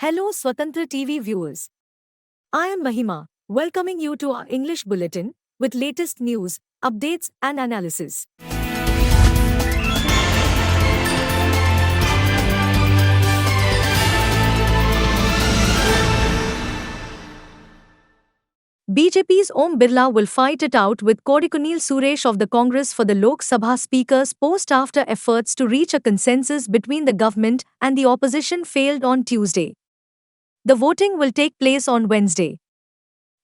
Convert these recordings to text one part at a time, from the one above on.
Hello Swatantra TV viewers. I am Mahima, welcoming you to our English bulletin with latest news, updates and analysis. BJP's Om Birla will fight it out with Kodikunil Suresh of the Congress for the Lok Sabha Speaker's post after efforts to reach a consensus between the government and the opposition failed on Tuesday. The voting will take place on Wednesday.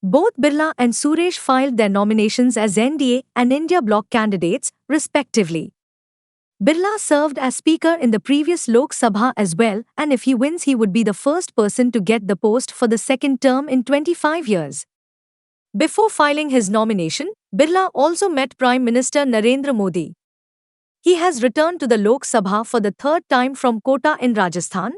Both Birla and Suresh filed their nominations as NDA and India Bloc candidates, respectively. Birla served as Speaker in the previous Lok Sabha as well, and if he wins, he would be the first person to get the post for the second term in 25 years. Before filing his nomination, Birla also met Prime Minister Narendra Modi. He has returned to the Lok Sabha for the third time from Kota in Rajasthan.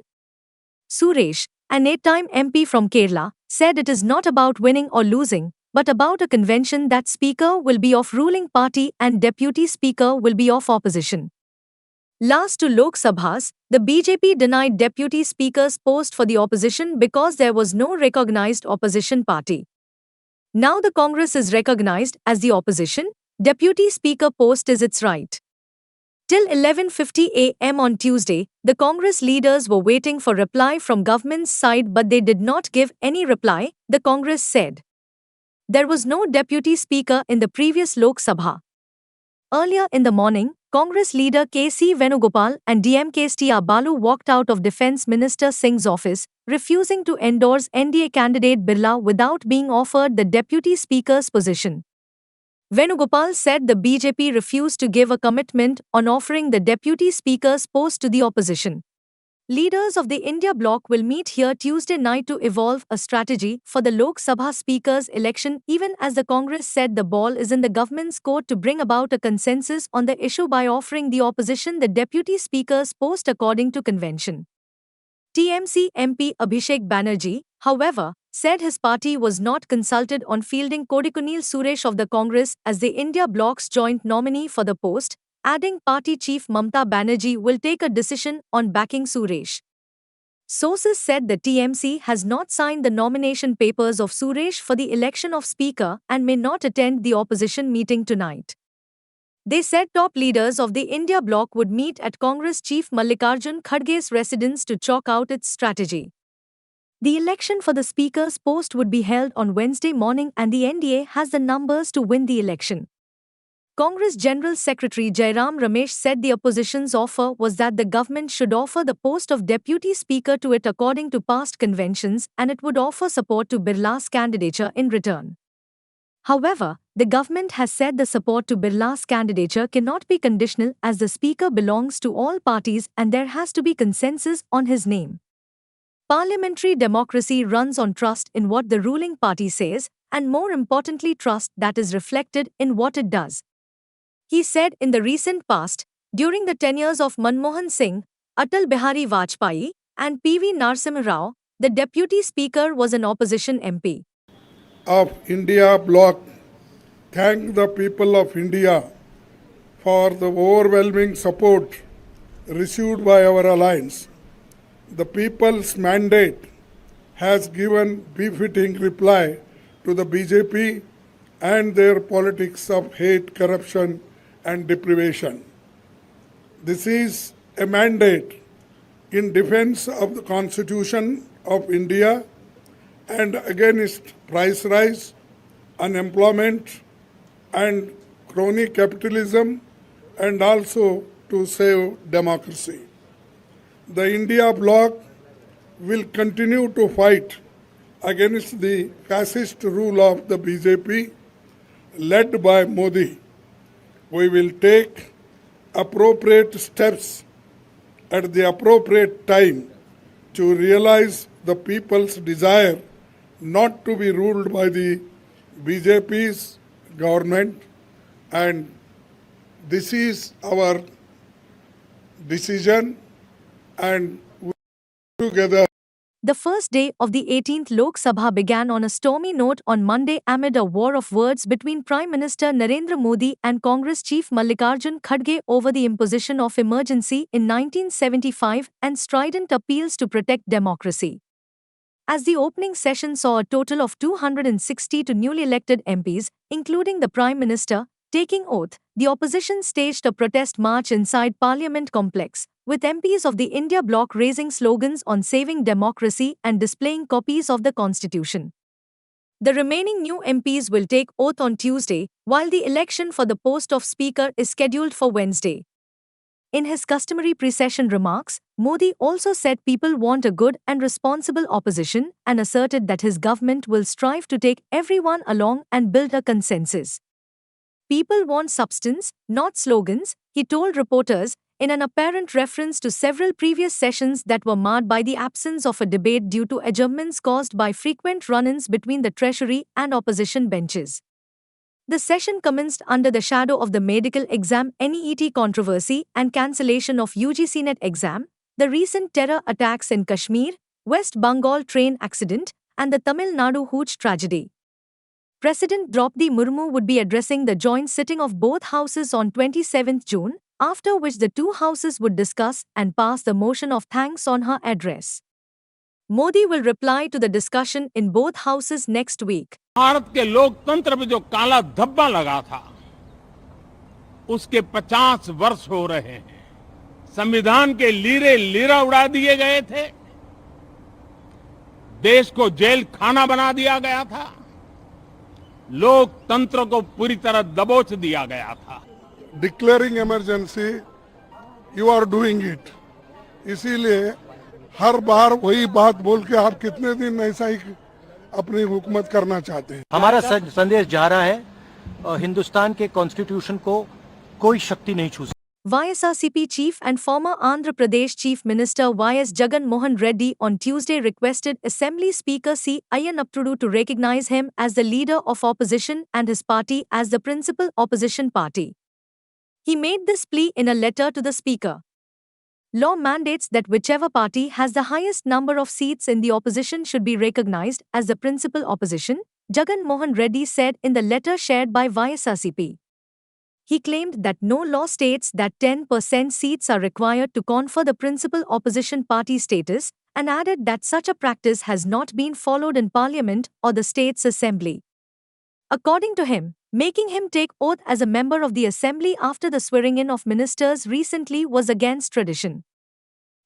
Suresh, an 8-time MP from Kerala, said it is not about winning or losing, but about a convention that Speaker will be of ruling party and Deputy Speaker will be of opposition. Last two Lok Sabhas, the BJP denied Deputy Speaker's post for the opposition because there was no recognized opposition party. Now the Congress is recognized as the opposition, Deputy Speaker post is its right. Till 11:50 a.m. on Tuesday, the Congress leaders were waiting for reply from government's side, but they did not give any reply, the Congress said. There was no deputy speaker in the previous Lok Sabha. Earlier in the morning, Congress leader K.C. Venugopal and DMK's T.R. Balu walked out of Defence Minister Singh's office, refusing to endorse NDA candidate Birla without being offered the deputy speaker's position. Venugopal said the BJP refused to give a commitment on offering the deputy speaker's post to the opposition. Leaders of the India Bloc will meet here Tuesday night to evolve a strategy for the Lok Sabha Speaker's election, even as the Congress said the ball is in the government's court to bring about a consensus on the issue by offering the opposition the deputy speaker's post according to convention. TMC MP Abhishek Banerjee, however, said his party was not consulted on fielding Kodikunil Suresh of the Congress as the India Bloc's joint nominee for the post, adding party chief Mamta Banerjee will take a decision on backing Suresh. Sources said the TMC has not signed the nomination papers of Suresh for the election of Speaker and may not attend the opposition meeting tonight. They said top leaders of the India Bloc would meet at Congress Chief Mallikarjun Kharge's residence to chalk out its strategy. The election for the Speaker's post would be held on Wednesday morning and the NDA has the numbers to win the election. Congress General Secretary Jairam Ramesh said the opposition's offer was that the government should offer the post of Deputy Speaker to it according to past conventions and it would offer support to Birla's candidature in return. However, the government has said the support to Birla's candidature cannot be conditional as the Speaker belongs to all parties and there has to be consensus on his name. Parliamentary democracy runs on trust in what the ruling party says, and more importantly trust that is reflected in what it does. He said in the recent past, during the tenures of Manmohan Singh, Atal Bihari Vajpayee, and P.V. Narasimha Rao, the Deputy Speaker was an opposition MP. Of India Bloc thank the people of India for the overwhelming support received by our alliance. The people's mandate has given befitting reply to the BJP and their politics of hate, corruption and deprivation. This is a mandate in defense of the Constitution of India and against price rise, unemployment and crony capitalism, and also to save democracy. The India Bloc will continue to fight against the fascist rule of the BJP led by Modi. We will take appropriate steps at the appropriate time to realize the people's desire not to be ruled by the BJP's government, and this is our decision, and we together. The first day of the 18th Lok Sabha began on a stormy note on Monday amid a war of words between Prime Minister Narendra Modi and Congress Chief Mallikarjun Kharge over the imposition of emergency in 1975 and strident appeals to protect democracy. as the opening session saw a total of 262 newly elected MPs, including the Prime Minister, taking oath. The opposition staged a protest march inside Parliament complex, with MPs of the India bloc raising slogans on saving democracy and displaying copies of the constitution. The remaining new MPs will take oath on Tuesday, while the election for the post of Speaker is scheduled for Wednesday. In his customary pre-session remarks, Modi also said people want a good and responsible opposition and asserted that his government will strive to take everyone along and build a consensus. People want substance, not slogans, he told reporters, in an apparent reference to several previous sessions that were marred by the absence of a debate due to adjournments caused by frequent run-ins between the Treasury and opposition benches. The session commenced under the shadow of the medical exam NEET controversy and cancellation of UGC NET exam, the recent terror attacks in Kashmir, West Bengal train accident, and the Tamil Nadu Hooch tragedy. President Draupadi Murmu would be addressing the joint sitting of both houses on 27 June, after which the two houses would discuss and pass the motion of thanks on her address. Modi will reply to the discussion in both houses next week. Bharat के लोकतंत्र में जो काला धब्बा लगा था, उसके 50 वर्ष हो रहे हैं। संविधान के लीरे लीरा उड़ा दिए गए थे, देश को जेल खाना बना दिया गया था, लोकतंत्र को पूरी तरह दबोच दिया गया था। Declaring emergency, you are doing it. इसीलिए हर बार वही बात बोल के आप कितने दिन ऐसा ही अपनी हुकूमत करना चाहते हैं। हमारा संदेश जा रहा है, हिंदुस्तान के कॉन्स्टिट्यूशन को कोई शक्ति नहीं छू सकती। YSRCP chief and former Andhra Pradesh Chief Minister Y.S. Jagan Mohan Reddy on Tuesday requested Assembly Speaker C. Ayyanappudu to recognize him as the leader of opposition and his party as the principal opposition party. He made this plea in a letter to the Speaker. Law mandates that whichever party has the highest number of seats in the opposition should be recognized as the principal opposition, Jagan Mohan Reddy said in the letter shared by YSRCP. He claimed that no law states that 10% seats are required to confer the principal opposition party status, and added that such a practice has not been followed in Parliament or the State's Assembly. According to him, making him take oath as a member of the Assembly after the swearing-in of ministers recently was against tradition.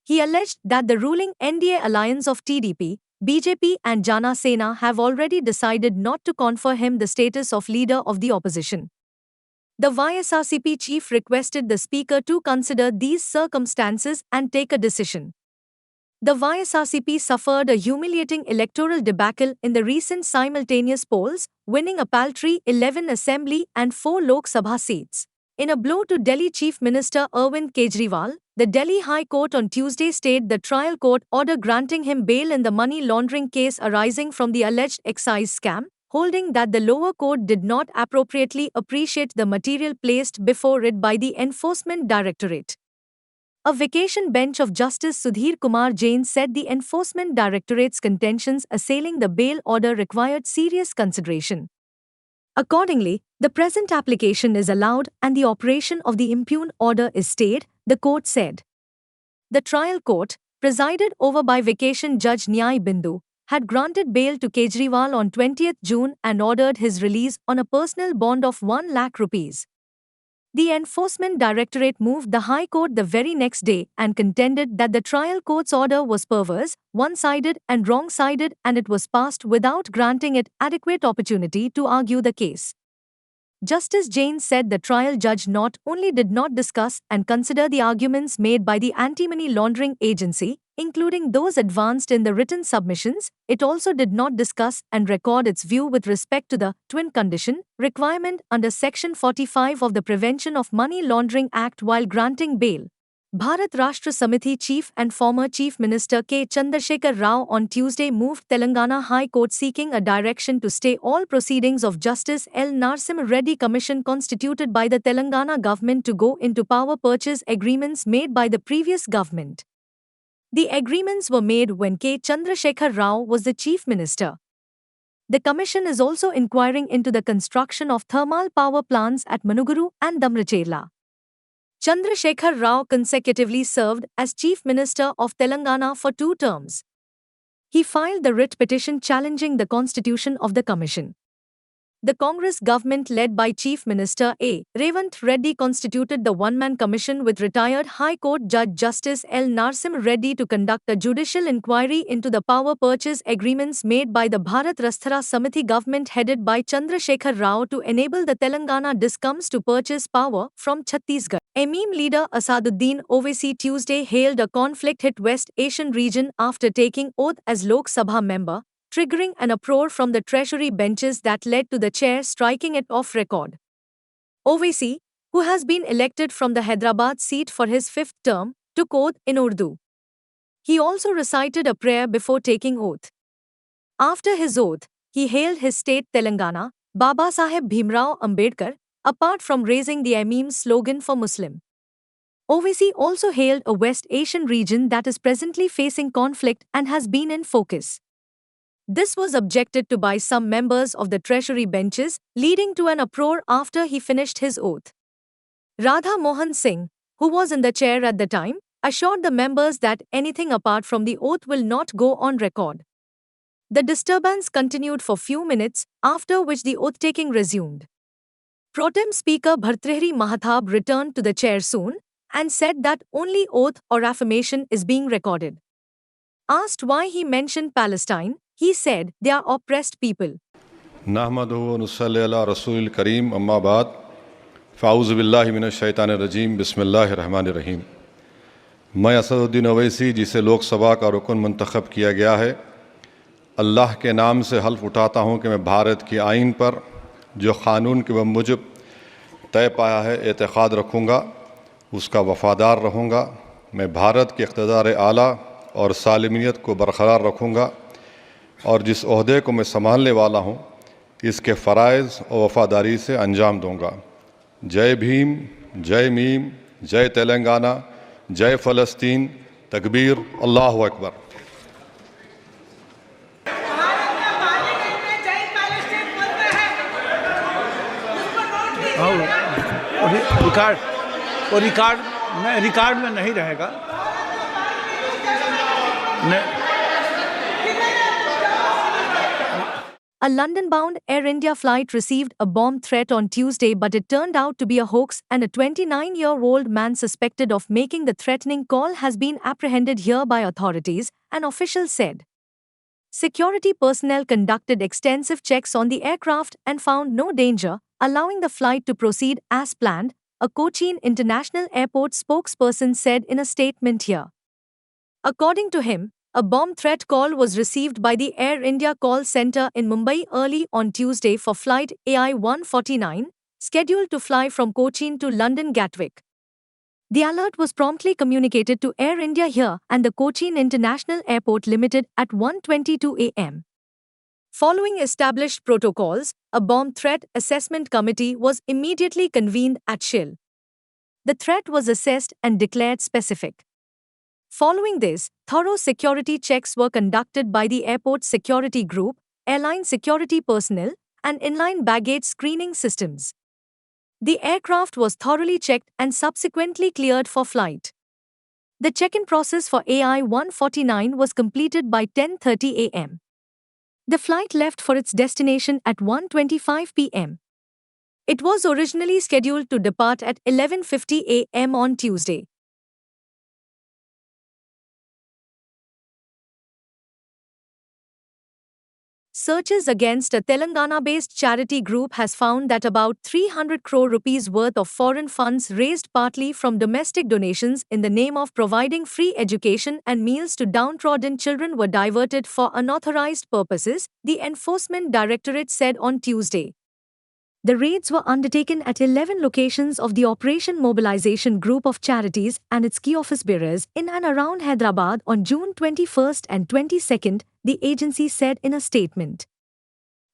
He alleged that the ruling NDA alliance of TDP, BJP and Jana Sena have already decided not to confer him the status of leader of the opposition. The YSRCP chief requested the Speaker to consider these circumstances and take a decision. The YSRCP suffered a humiliating electoral debacle in the recent simultaneous polls, winning a paltry 11 Assembly and 4 Lok Sabha seats. In a blow to Delhi Chief Minister Arvind Kejriwal, the Delhi High Court on Tuesday stayed the trial court order granting him bail in the money laundering case arising from the alleged excise scam, holding that the lower court did not appropriately appreciate the material placed before it by the Enforcement Directorate. A vacation bench of Justice Sudhir Kumar Jain said the Enforcement Directorate's contentions assailing the bail order required serious consideration. Accordingly, the present application is allowed and the operation of the impugned order is stayed, the court said. The trial court, presided over by vacation judge Nyay Bindu, had granted bail to Kejriwal on 20th June and ordered his release on a personal bond of 1 lakh rupees. The Enforcement Directorate moved the High Court the very next day and contended that the trial court's order was perverse, one-sided and wrong-sided, and it was passed without granting it adequate opportunity to argue the case. Justice Jain said the trial judge not only did not discuss and consider the arguments made by the Anti-Money Laundering Agency, including those advanced in the written submissions, it also did not discuss and record its view with respect to the twin condition requirement under Section 45 of the Prevention of Money Laundering Act while granting bail. Bharat Rashtra Samiti chief and former Chief Minister K. Chandrasekhar Rao on Tuesday moved Telangana High Court seeking a direction to stay all proceedings of Justice L. Narasimha Reddy Commission constituted by the Telangana government to go into power purchase agreements made by the previous government. The agreements were made when K. Chandrasekhar Rao was the Chief Minister. The Commission is also inquiring into the construction of thermal power plants at Manuguru and Damrachela. Chandrasekhar Rao consecutively served as Chief Minister of Telangana for 2 terms. he filed the writ petition challenging the constitution of the commission. The Congress government led by Chief Minister A. Revant Reddy constituted the one-man commission with retired High Court Judge Justice L. Narsim Reddy to conduct a judicial inquiry into the power purchase agreements made by the Bharat Rasthara Samiti government headed by Chandrasekhar Rao to enable the Telangana DISCOMs to purchase power from Chhattisgarh. MIM leader Asaduddin Owaisi Tuesday hailed a conflict-hit West Asian region after taking oath as Lok Sabha member, triggering an uproar from the Treasury benches that led to the chair striking it off record. Owaisi, who has been elected from the Hyderabad seat for his fifth term, took oath in Urdu. He also recited a prayer before taking oath. After his oath, he hailed his state Telangana, Babasaheb Bhimrao Ambedkar, apart from raising the MIM's slogan for Muslim. Owaisi also hailed a West Asian region that is presently facing conflict and has been in focus. This was objected to by some members of the Treasury benches, leading to an uproar after he finished his oath. Radha Mohan Singh, who was in the chair at the time, assured the members that anything apart from the oath will not go on record. The disturbance continued for few minutes, after which the oath-taking resumed. Pro Tem Speaker Bhartrihari Mahatab returned to the chair soon and said that only oath or affirmation is being recorded. Asked why he mentioned Palestine, he said they are oppressed people. नहमदुहु व नुसल्ली अला रसूलिल करीम अम्मा बाद फ़ाऊज़ु बिल्लाहि मिनश शैतानिर रजीम बिस्मिल्लाहिर रहमानिर रहीम। मैं असदुद्दीन ओवैसी जिसे लोकसभा का रुकन मंतखब किया गया है, अल्लाह के नाम से हल्फ उठाता हूँ कि मैं भारत की आइन पर जो क़ानून के मुजब तय पाया है एतक़ाद रखूँगा, उसका वफ़ादार रहूँगा। मैं भारत के इक़्तिदार आला और सालिमियत को बरक़रार रखूँगा और जिस ओहदे को मैं संभालने वाला हूँ इसके फ़राइज़ और वफ़ादारी से अंजाम दूँगा। जय भीम, जय मीम, जय तेलंगाना, जय फ़लस्तीन, तकबीर, अल्लाहु अकबर। रिकॉर्ड में नहीं रहेगा। A London-bound Air India flight received a bomb threat on Tuesday, but it turned out to be a hoax, and a 29-year-old man suspected of making the threatening call has been apprehended here by authorities, an official said. Security personnel conducted extensive checks on the aircraft and found no danger, allowing the flight to proceed as planned, a Cochin International Airport spokesperson said in a statement here. According to him, a bomb threat call was received by the Air India call center in Mumbai early on Tuesday for flight AI-149, scheduled to fly from Cochin to London Gatwick. The alert was promptly communicated to Air India here and the Cochin International Airport Limited at 1:22 a.m. Following established protocols, a bomb threat assessment committee was immediately convened at SHIL. The threat was assessed and declared specific. Following this, thorough security checks were conducted by the airport security group, airline security personnel, and inline baggage screening systems. The aircraft was thoroughly checked and subsequently cleared for flight. The check-in process for AI-149 was completed by 10:30 a.m. The flight left for its destination at 1:25 p.m. It was originally scheduled to depart at 11:50 a.m. on Tuesday. Searches against a Telangana-based charity group has found that about 300 crore rupees worth of foreign funds raised partly from domestic donations in the name of providing free education and meals to downtrodden children were diverted for unauthorized purposes, the Enforcement Directorate said on Tuesday. The raids were undertaken at 11 locations of the Operation Mobilization Group of Charities and its key office bearers in and around Hyderabad on June 21 and 22, the agency said in a statement.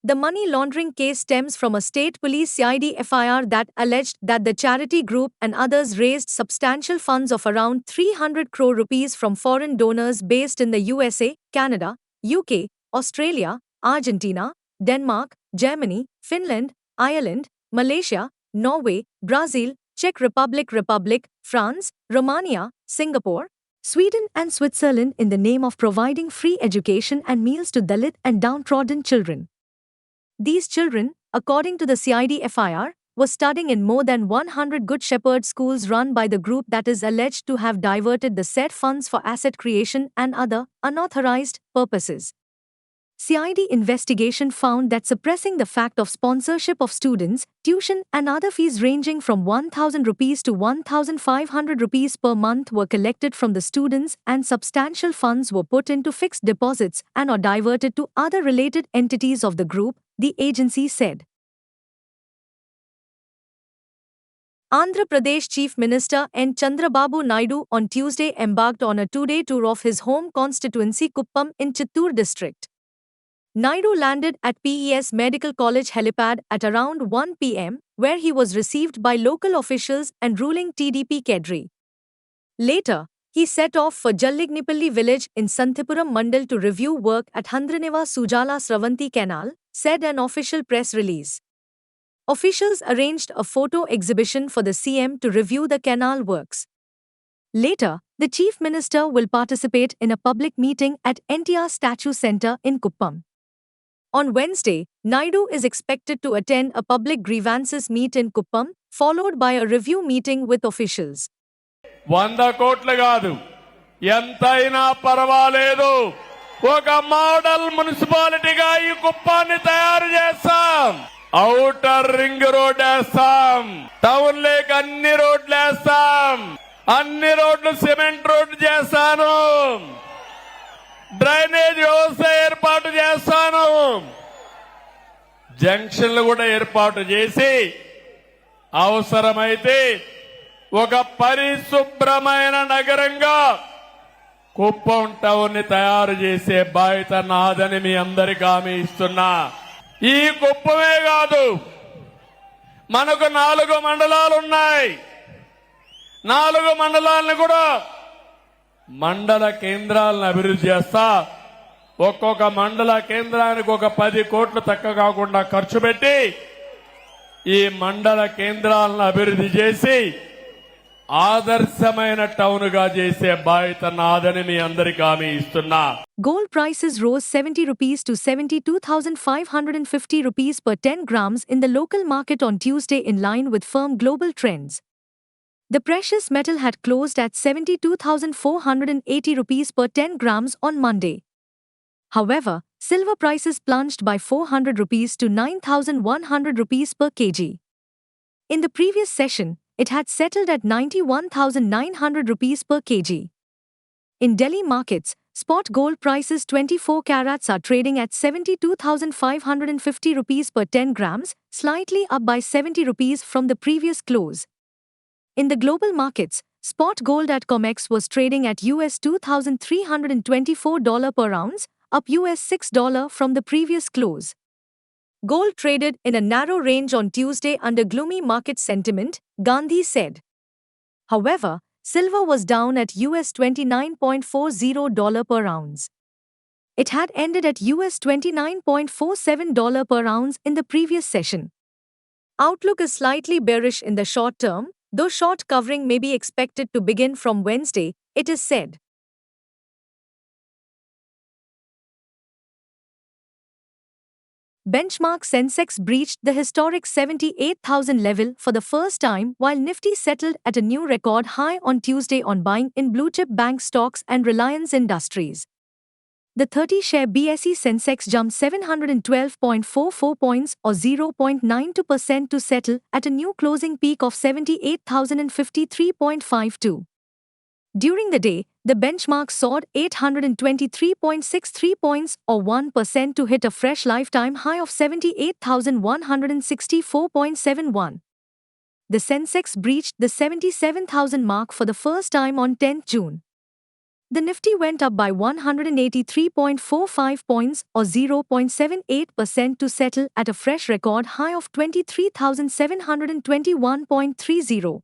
The money laundering case stems from a state police CID FIR that alleged that the charity group and others raised substantial funds of around 300 crore rupees from foreign donors based in the USA, Canada, UK, Australia, Argentina, Denmark, Germany, Finland, Ireland, Malaysia, Norway, Brazil, Czech Republic, France, Romania, Singapore, Sweden and Switzerland in the name of providing free education and meals to Dalit and downtrodden children. These children, according to the CID-FIR, were studying in more than 100 Good Shepherd schools run by the group that is alleged to have diverted the said funds for asset creation and other unauthorized purposes. CID investigation found that suppressing the fact of sponsorship of students, tuition and other fees ranging from 1,000 rupees to 1,500 rupees per month were collected from the students and substantial funds were put into fixed deposits and or diverted to other related entities of the group, the agency said. Andhra Pradesh Chief Minister N. Chandrababu Naidu on Tuesday embarked on a two-day tour of his home constituency Kuppam in Chittoor district. Naidu landed at PES Medical College helipad at around 1 p.m., where he was received by local officials and ruling TDP cadre. Later, he set off for Jallignipalli village in Santhipuram Mandal to review work at Handraneva Sujala Sravanti Canal, said an official press release. Officials arranged a photo exhibition for the CM to review the canal works. Later, the Chief Minister will participate in a public meeting at NTR Statue Centre in Kuppam. On Wednesday, Naidu is expected to attend a public grievances meet in Kuppam, followed by a review meeting with officials. 100 కోట్లు కాదు ఎంతైనా పర్వాలేదు ఒక model మున్సిపాలిటీగా ఈ కుప్పాన్ని తయారు చేస్తాం outer ring road వేస్తాం town lake అన్ని రోడ్లు వేస్తాం అన్ని రోడ్లు సిమెంట్ రోడ్లు చేస్తాను డ్రైనేజ్ వ్యవస్థ ఏర్పాటు చేస్తాను జంక్షన్లు కూడా ఏర్పాటు చేసి అవసరమైతే ఒక పరిశుభ్రమైన నగరంగా కుప్పం టౌన్ ని తయారు చేసే బాధ్యత నాదని మీ అందరికీ హామీ ఇస్తున్నా ఈ కుప్పమే కాదు మనకు 4 మండలాలు ఉన్నాయి 4 మండలాలను కూడా మండల కేంద్రాలను అభివృద్ధి చేస్తా ఒక్కొక్క మండల కేంద్రానికి ఒక 10 కోట్లు తక్కువ కాకుండా ఖర్చు పెట్టి ఈ మండల కేంద్రాలను అభివృద్ధి చేసి ఆదర్శమైన టౌన్ గా చేసే బాధ్యత నాదని మీ అందరికీ హామీ ఇస్తున్నా. Gold prices rose 70 rupees to 72,550 rupees per 10 grams in the local market on Tuesday in line with firm global trends. The precious metal had closed at 72,480 rupees per 10 grams on Monday. However, silver prices plunged by 400 rupees to 9,100 rupees per kg. In the previous session, it had settled at 91,900 rupees per kg. In Delhi markets, spot gold prices 24 carats are trading at 72,550 rupees per 10 grams, slightly up by 70 rupees from the previous close. In the global markets, spot gold at COMEX was trading at $2,324 per ounce, up $6 from the previous close. Gold traded in a narrow range on Tuesday under gloomy market sentiment, Gandhi said. However, silver was down at $29.40 per ounce. It had ended at $29.47 per ounce in the previous session. Outlook is slightly bearish in the short term, though short covering may be expected to begin from Wednesday, it is said. Benchmark Sensex breached the historic 78,000 level for the first time while Nifty settled at a new record high on Tuesday on buying in blue-chip bank stocks and Reliance Industries. The 30-share BSE Sensex jumped 712.44 points or 0.92% to settle at a new closing peak of 78,053.52. During the day, the benchmark soared 823.63 points or 1% to hit a fresh lifetime high of 78,164.71. The Sensex breached the 77,000 mark for the first time on 10th June. The Nifty went up by 183.45 points or 0.78% to settle at a fresh record high of 23,721.30.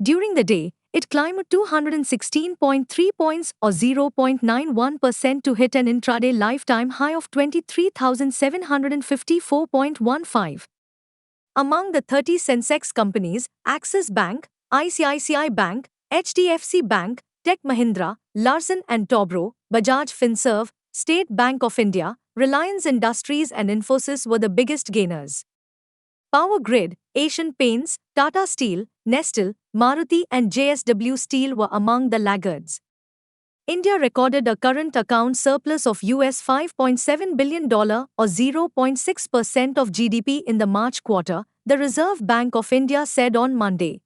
During the day, it climbed 216.3 points or 0.91% to hit an intraday lifetime high of 23,754.15. Among the 30 Sensex companies, Axis Bank, ICICI Bank, HDFC Bank, Tech Mahindra, Larsen and Toubro, Bajaj Finserv, State Bank of India, Reliance Industries and Infosys were the biggest gainers. Power Grid, Asian Paints, Tata Steel, Nestle, Maruti and JSW Steel were among the laggards. India recorded a current account surplus of $5.7 billion or 0.6% of GDP in the March quarter, the Reserve Bank of India said on Monday.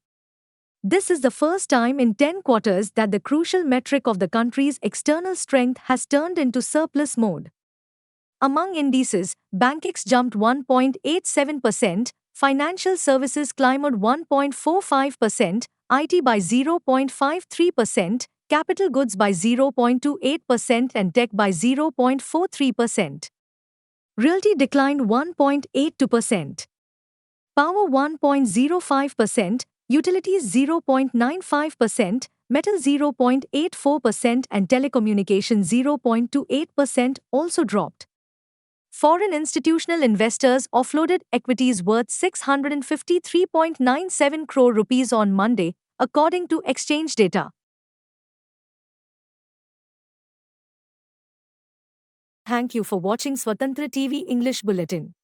This is the first time in 10 quarters that the crucial metric of the country's external strength has turned into surplus mode. Among indices, Bankex jumped 1.87%, financial services climbed 1.45%, IT by 0.53%, capital goods by 0.28% and tech by 0.43%. Realty declined 1.82%. Power 1.05%, utilities 0.95%, metal 0.84% and telecommunication 0.28% also dropped. Foreign institutional investors offloaded equities worth 653.97 crore rupees on Monday, according to exchange data. Thank you for watching Swatantra TV English Bulletin.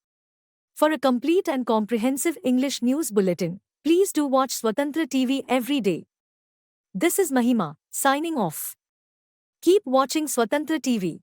For a complete and comprehensive English news bulletin, please do watch Swatantra TV every day. This is Mahima, signing off. Keep watching Swatantra TV.